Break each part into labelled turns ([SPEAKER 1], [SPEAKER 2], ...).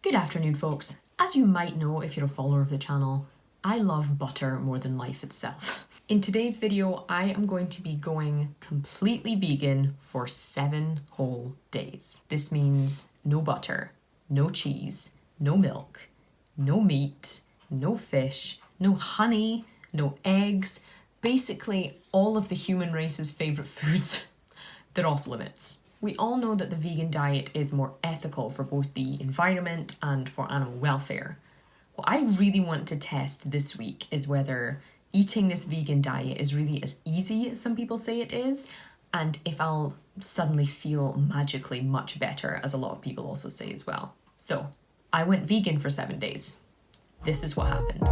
[SPEAKER 1] Good afternoon, folks. As you might know if you're a follower of the channel, I love butter more than life itself. In today's video, I am going to be going completely vegan for 7 whole days. This means no butter, no cheese, no milk, no meat, no fish, no honey, no eggs. Basically, all of the human race's favourite foods, they're off limits. We all know that the vegan diet is more ethical for both the environment and for animal welfare. What I really want to test this week is whether eating this vegan diet is really as easy as some people say it is, and if I'll suddenly feel magically much better, as a lot of people also say as well. So, I went vegan for 7 days. This is what happened.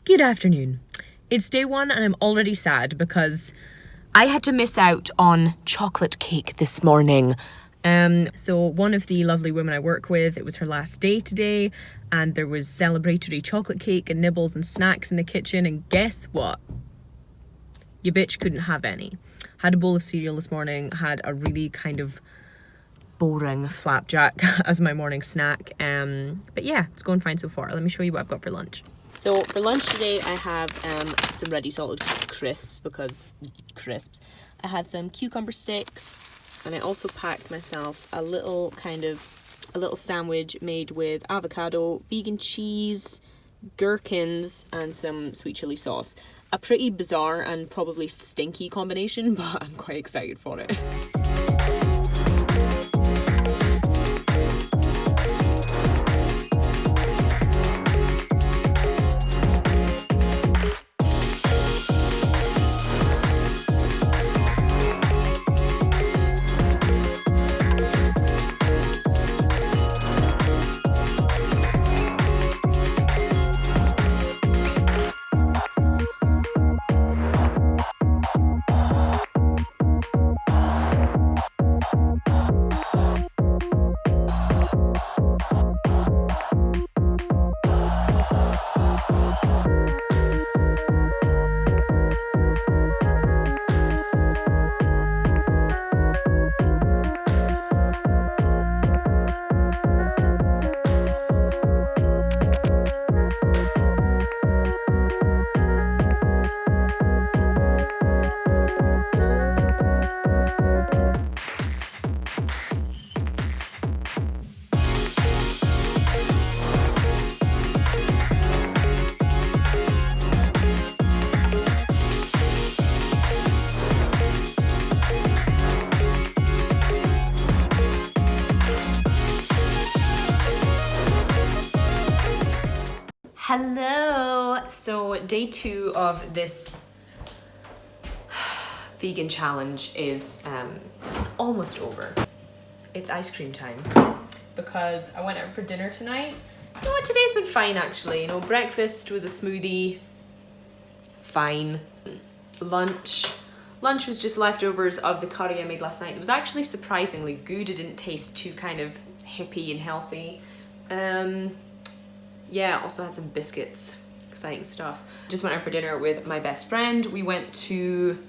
[SPEAKER 1] Good afternoon. It's day 1 and I'm already sad because I had to miss out on chocolate cake this morning. So one of the lovely women I work with, it was her last day today, and there was celebratory chocolate cake and nibbles and snacks in the kitchen, and guess what? Your bitch couldn't have any. Had a bowl of cereal this morning, had a really kind of boring flapjack as my morning snack. But yeah, it's going fine so far. Let me show you what I've got for lunch. So for lunch today, I have some ready salted crisps, because crisps. I have some cucumber sticks, and I also packed myself a little sandwich made with avocado, vegan cheese, gherkins, and some sweet chili sauce. A pretty bizarre and probably stinky combination, but I'm quite excited for it. Hello! So day 2 of this vegan challenge is almost over. It's ice cream time because I went out for dinner tonight. You know what, today's been fine actually. You know, breakfast was a smoothie, fine. Lunch was just leftovers of the curry I made last night. It was actually surprisingly good. It didn't taste too kind of hippie and healthy. Yeah, also had some biscuits, exciting stuff. Just went out for dinner with my best friend. We went to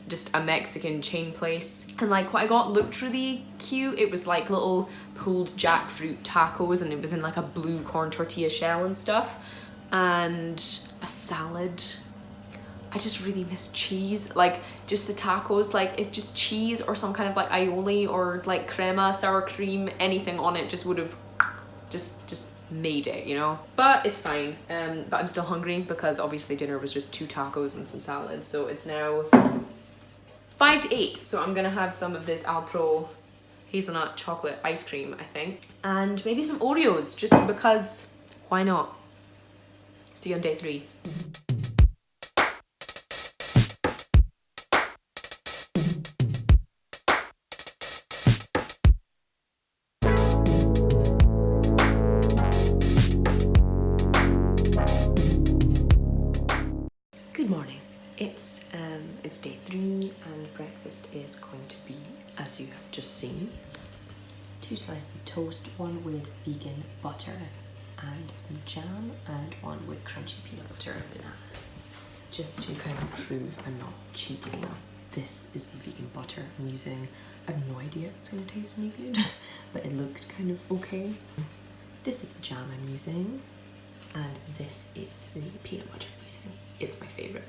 [SPEAKER 1] just a Mexican chain place, and like what I got looked really cute. It was like little pulled jackfruit tacos, and it was in like a blue corn tortilla shell and stuff, and a salad. I just really miss cheese, like just the tacos, like if just cheese or some kind of like aioli or like crema, sour cream, anything on it just would have just made it, you know. But it's fine. But I'm still hungry because obviously dinner was just 2 tacos and some salad. So it's now 5 to 8. So I'm gonna have some of this Alpro hazelnut chocolate ice cream, I think, and maybe some Oreos, just because why not? See you on day 3. It's day 3 and breakfast is going to be, as you have just seen, 2 slices of toast, one with vegan butter and some jam, and one with crunchy peanut butter and banana. Just to kind of prove I'm not cheating, this is the vegan butter I'm using. I have no idea if it's going to taste any good, but it looked kind of okay. This is the jam I'm using, and this is the peanut butter I'm using. It's my favourite.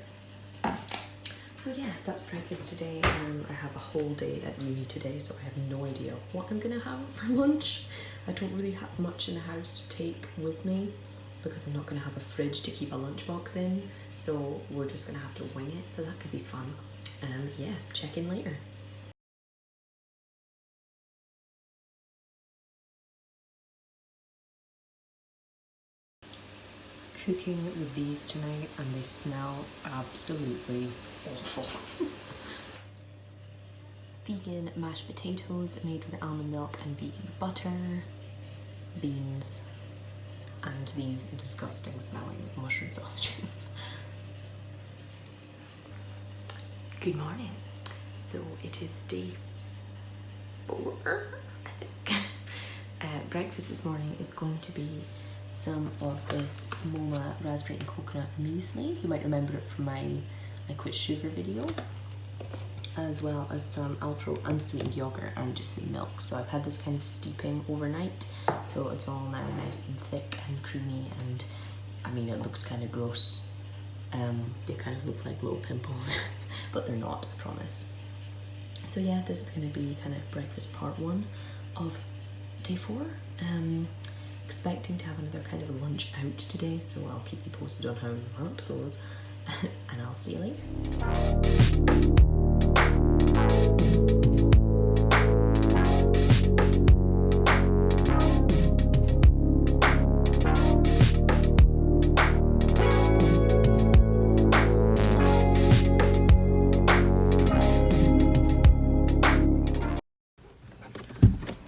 [SPEAKER 1] So yeah, that's breakfast today. I have a whole day at uni today, so I have no idea what I'm gonna have for lunch. I don't really have much in the house to take with me because I'm not gonna have a fridge to keep a lunchbox in, so we're just gonna have to wing it, so that could be fun. Yeah, check in later. Cooking with these tonight, and they smell absolutely awful. Vegan mashed potatoes made with almond milk and vegan butter, beans, and these disgusting smelling mushroom sausages. Good morning. So it is day 4, I think. Breakfast this morning is going to be some of this Moma raspberry and coconut muesli. You might remember it from my I Quit Sugar video, as well as some Alpro unsweetened yogurt and just some milk. So I've had this kind of steeping overnight, so it's all now nice and thick and creamy, and I mean, it looks kind of gross. They kind of look like little pimples, but they're not, I promise. So yeah, this is going to be kind of breakfast part 1 of day 4. Expecting to have another kind of lunch out today, so I'll keep you posted on how that goes, and I'll see you later.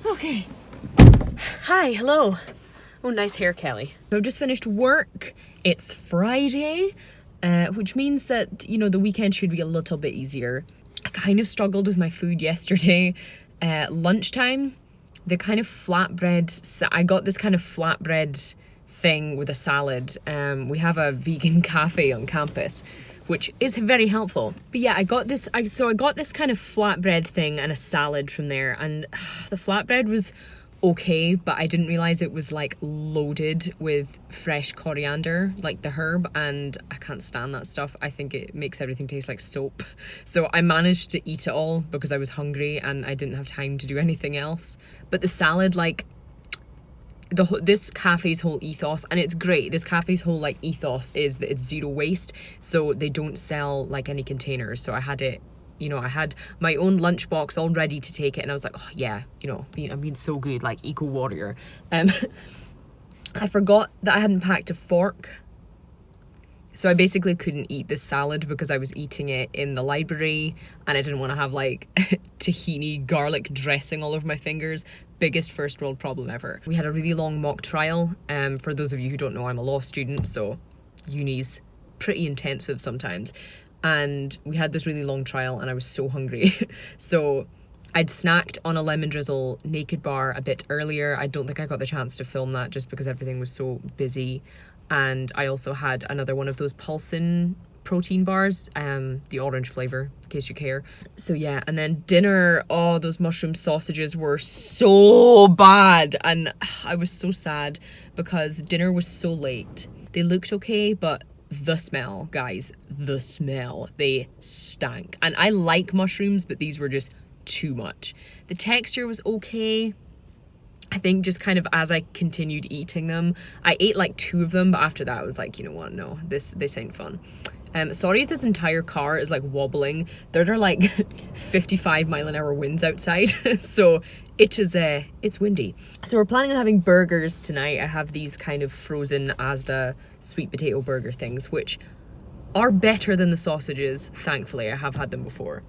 [SPEAKER 1] Okay. Hi, hello. Oh, nice hair, Kelly. So I've just finished work. It's Friday, which means that, you know, the weekend should be a little bit easier. I kind of struggled with my food yesterday. Lunchtime, the kind of flatbread, I got this kind of flatbread thing with a salad. We have a vegan cafe on campus, which is very helpful. But yeah, I got this kind of flatbread thing and a salad from there, and the flatbread was okay, but I didn't realize it was like loaded with fresh coriander, like the herb, and I can't stand that stuff. I think it makes everything taste like soap. So I managed to eat it all because I was hungry and I didn't have time to do anything else. But the salad, like, this cafe's whole ethos, and it's great, this cafe's whole like ethos is that it's zero waste, so they don't sell like any containers. So I had it, you know, I had my own lunchbox all ready to take it, and I was like, oh yeah, you know, I'm being so good, like eco warrior. I forgot that I hadn't packed a fork, so I basically couldn't eat this salad because I was eating it in the library, and I didn't want to have like tahini garlic dressing all over my fingers. Biggest first world problem ever. We had a really long mock trial. For those of you who don't know, I'm a law student, so uni's pretty intensive sometimes. And we had this really long trial and I was so hungry. So I'd snacked on a lemon drizzle naked bar a bit earlier. I don't think I got the chance to film that just because everything was so busy. And I also had another one of those Pulsin protein bars, the orange flavour, in case you care. So yeah, and then dinner, oh, those mushroom sausages were so bad. And I was so sad because dinner was so late. They looked okay, but the smell, guys, the smell, they stank. And I like mushrooms, but these were just too much. The texture was okay. I think just kind of as I continued eating them, I ate like 2 of them, but after that I was like, you know what, no, this ain't fun. Sorry if this entire car is like wobbling. There are like 55-mile-an-hour winds outside, so it's windy. So we're planning on having burgers tonight. I have these kind of frozen Asda sweet potato burger things, which are better than the sausages, thankfully. I have had them before.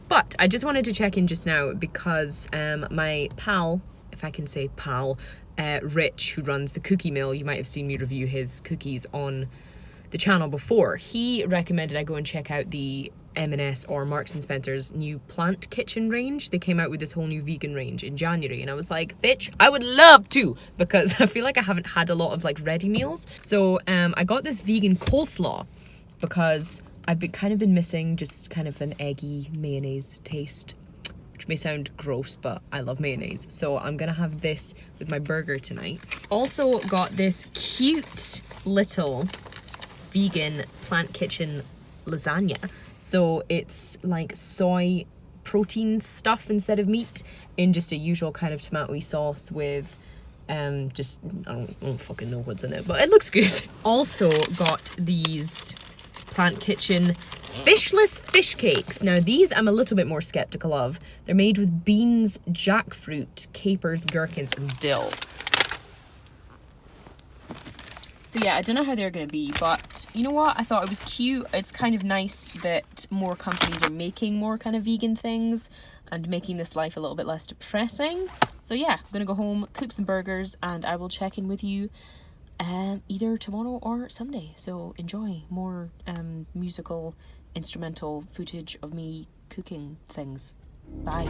[SPEAKER 1] But I just wanted to check in just now because my pal, if I can say pal, Rich, who runs the cookie mill, you might have seen me review his cookies on the channel before. He recommended I go and check out the M&S or Marks and Spencer's new plant kitchen range. They came out with this whole new vegan range in January, and I was like, bitch, I would love to, because I feel like I haven't had a lot of like ready meals. So I got this vegan coleslaw because I've kind of been missing just kind of an eggy mayonnaise taste, which may sound gross, but I love mayonnaise. So I'm gonna have this with my burger tonight. Also got this cute little vegan plant kitchen lasagna. So it's like soy protein stuff instead of meat in just a usual kind of tomato-y sauce with just, I don't fucking know what's in it, but it looks good. Also got these plant kitchen fishless fish cakes. Now these I'm a little bit more skeptical of. They're made with beans, jackfruit, capers, gherkins, and dill. So yeah, I don't know how they're going to be, but you know what? I thought it was cute. It's kind of nice that more companies are making more kind of vegan things and making this life a little bit less depressing. So yeah, I'm going to go home, cook some burgers, and I will check in with you either tomorrow or Sunday. So enjoy more musical, instrumental footage of me cooking things. Bye.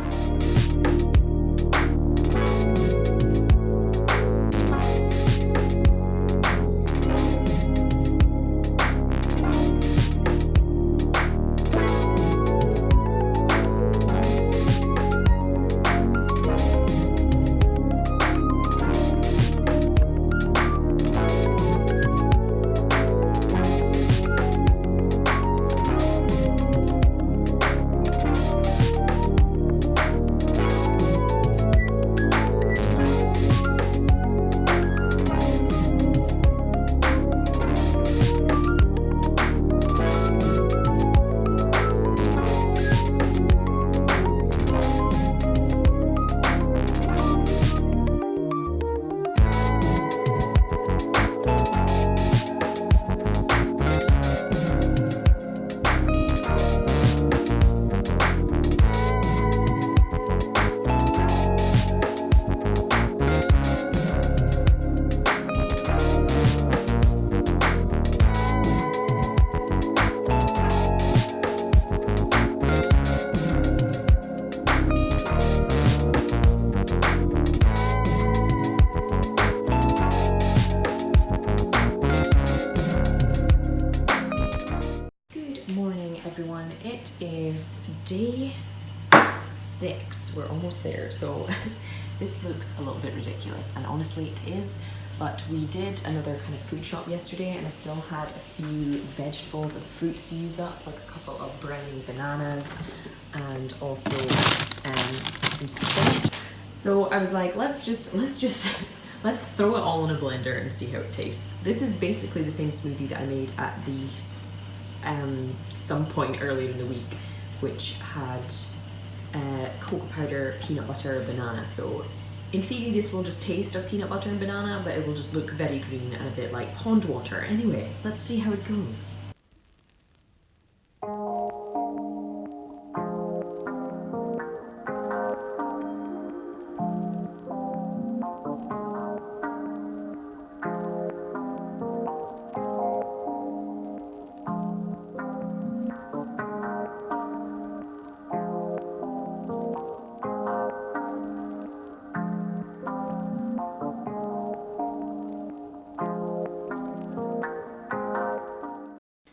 [SPEAKER 1] It is day 6. We're almost there, so this looks a little bit ridiculous, and honestly it is, but we did another kind of food shop yesterday and I still had a few vegetables and fruits to use up, like a couple of brownie bananas and also some spinach. So I was like, let's throw it all in a blender and see how it tastes. This is basically the same smoothie that I made at the some point earlier in the week, which had cocoa powder, peanut butter, banana. So in theory this will just taste of peanut butter and banana, but it will just look very green and a bit like pond water. Anyway, let's see how it goes.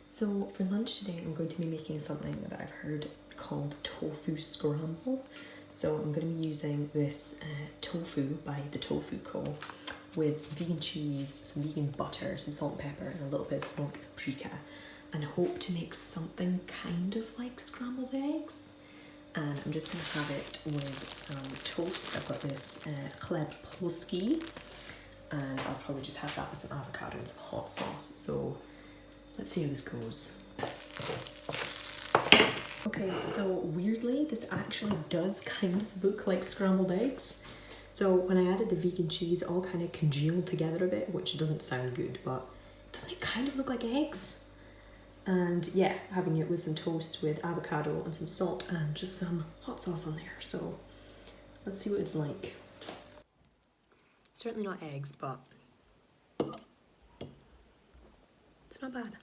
[SPEAKER 1] So for lunch today, I'm going to be making something that I've heard called tofu scramble. So I'm going to be using this tofu by the Tofu Co. with some vegan cheese, some vegan butter, some salt and pepper, and a little bit of smoked paprika, and hope to make something kind of like scrambled eggs. And I'm just going to have it with some toast. I've got this chleb polski, and I'll probably just have that with some avocado and some hot sauce. So let's see how this goes. Okay, so weirdly, this actually does kind of look like scrambled eggs. So when I added the vegan cheese, it all kind of congealed together a bit, which doesn't sound good, but doesn't it kind of look like eggs? And yeah, having it with some toast with avocado and some salt and just some hot sauce on there. So let's see what it's like. Certainly not eggs, but it's not bad.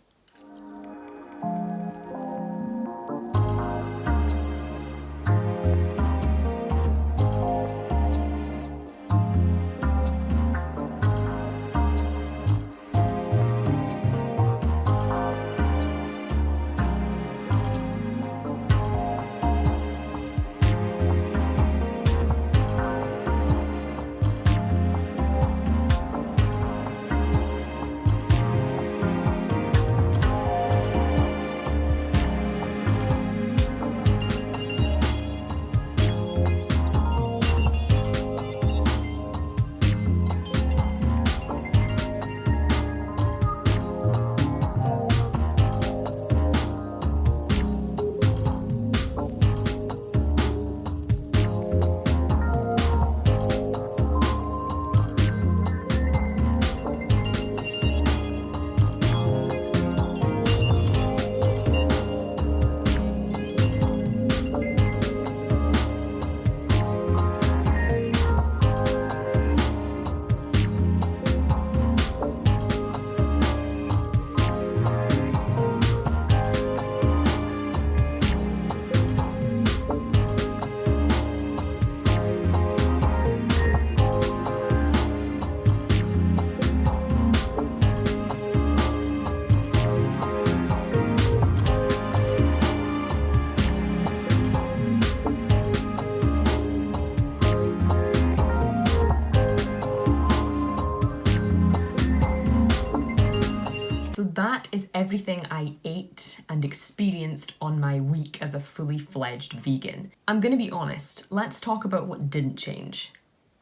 [SPEAKER 1] that is everything I ate and experienced on my week as a fully fledged vegan. I'm gonna be honest, let's talk about what didn't change.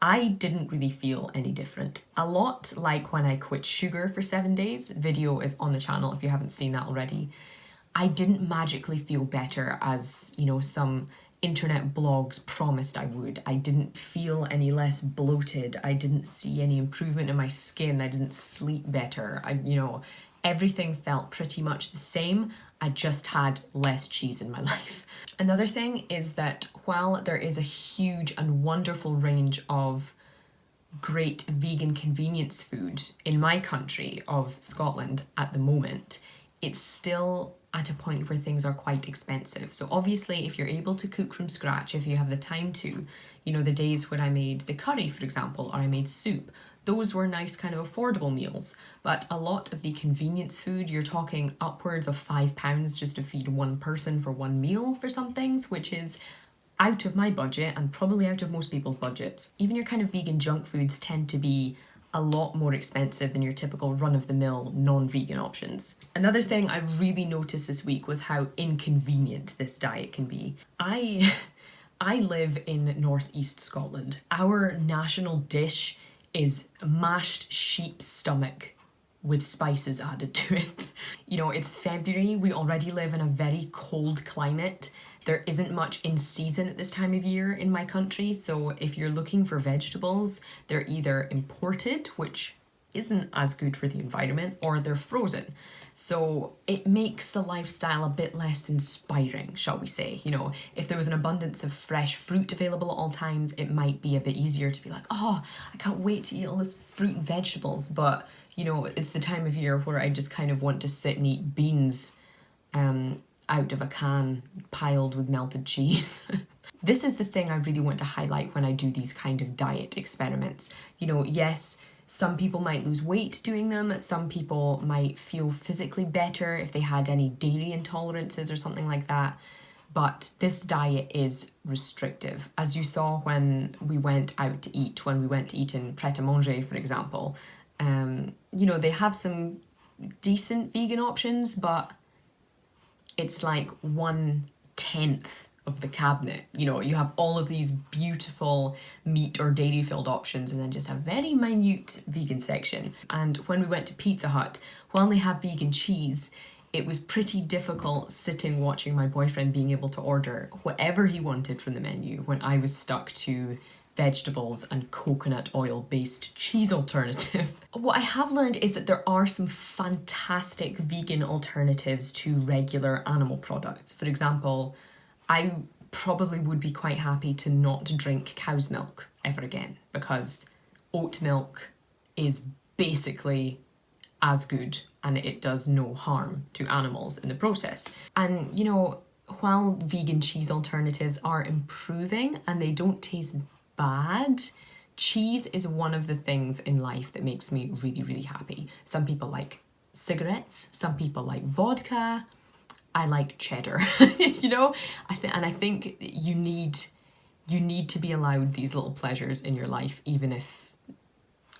[SPEAKER 1] I didn't really feel any different. A lot like when I quit sugar for 7 days, video is on the channel if you haven't seen that already. I didn't magically feel better as, you know, some internet blogs promised I would. I didn't feel any less bloated. I didn't see any improvement in my skin. I didn't sleep better. Everything felt pretty much the same. I just had less cheese in my life. Another thing is that while there is a huge and wonderful range of great vegan convenience food in my country of Scotland at the moment, it's still at a point where things are quite expensive. So obviously if you're able to cook from scratch, if you have the time to, you know, the days when I made the curry, for example, or I made soup, those were nice kind of affordable meals. But a lot of the convenience food, you're talking upwards of £5 just to feed one person for one meal for some things, which is out of my budget and probably out of most people's budgets. Even your kind of vegan junk foods tend to be a lot more expensive than your typical run-of-the-mill non-vegan options. Another thing I really noticed this week was how inconvenient this diet can be. I live in northeast Scotland. Our national dish is mashed sheep's stomach with spices added to it. You know, it's February, we already live in a very cold climate. There isn't much in season at this time of year in my country, so if you're looking for vegetables, they're either imported, which isn't as good for the environment, or they're frozen. So it makes the lifestyle a bit less inspiring, shall we say. You know, if there was an abundance of fresh fruit available at all times, it might be a bit easier to be like, oh, I can't wait to eat all this fruit and vegetables. But, you know, it's the time of year where I just kind of want to sit and eat beans out of a can piled with melted cheese. This is the thing I really want to highlight when I do these kind of diet experiments. You know, yes, some people might lose weight doing them, some people might feel physically better if they had any dairy intolerances or something like that, but this diet is restrictive. As you saw when we went out to eat, when we went to eat in Pret-a-Manger, for example, you know, they have some decent vegan options, but it's like 1/10 of the cabinet. You know, you have all of these beautiful meat or dairy filled options and then just a very minute vegan section. And when we went to Pizza Hut, while they have vegan cheese, it was pretty difficult sitting watching my boyfriend being able to order whatever he wanted from the menu when I was stuck to vegetables and coconut oil based cheese alternative. What I have learned is that there are some fantastic vegan alternatives to regular animal products. For example, I probably would be quite happy to not drink cow's milk ever again, because oat milk is basically as good and it does no harm to animals in the process. And you know, while vegan cheese alternatives are improving and they don't taste bad, cheese is one of the things in life that makes me really, really happy. Some people like cigarettes, some people like vodka. I like cheddar, you know? I think you need to be allowed these little pleasures in your life, even if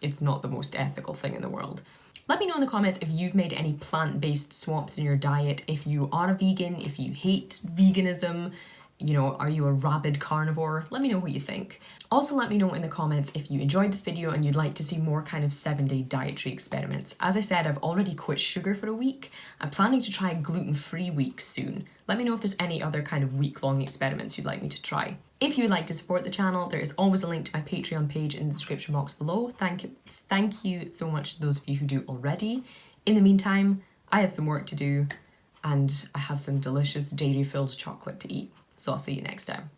[SPEAKER 1] it's not the most ethical thing in the world. Let me know in the comments if you've made any plant-based swaps in your diet, if you are a vegan, if you hate veganism, you know, are you a rabid carnivore? Let me know what you think. Also let me know in the comments if you enjoyed this video and you'd like to see more kind of 7-day dietary experiments. As I said, I've already quit sugar for a week. I'm planning to try a gluten-free week soon. Let me know if there's any other kind of week-long experiments you'd like me to try. If you'd like to support the channel, there is always a link to my Patreon page in the description box below. Thank you so much to those of you who do already. In the meantime, I have some work to do and I have some delicious dairy-filled chocolate to eat. So I'll see you next time.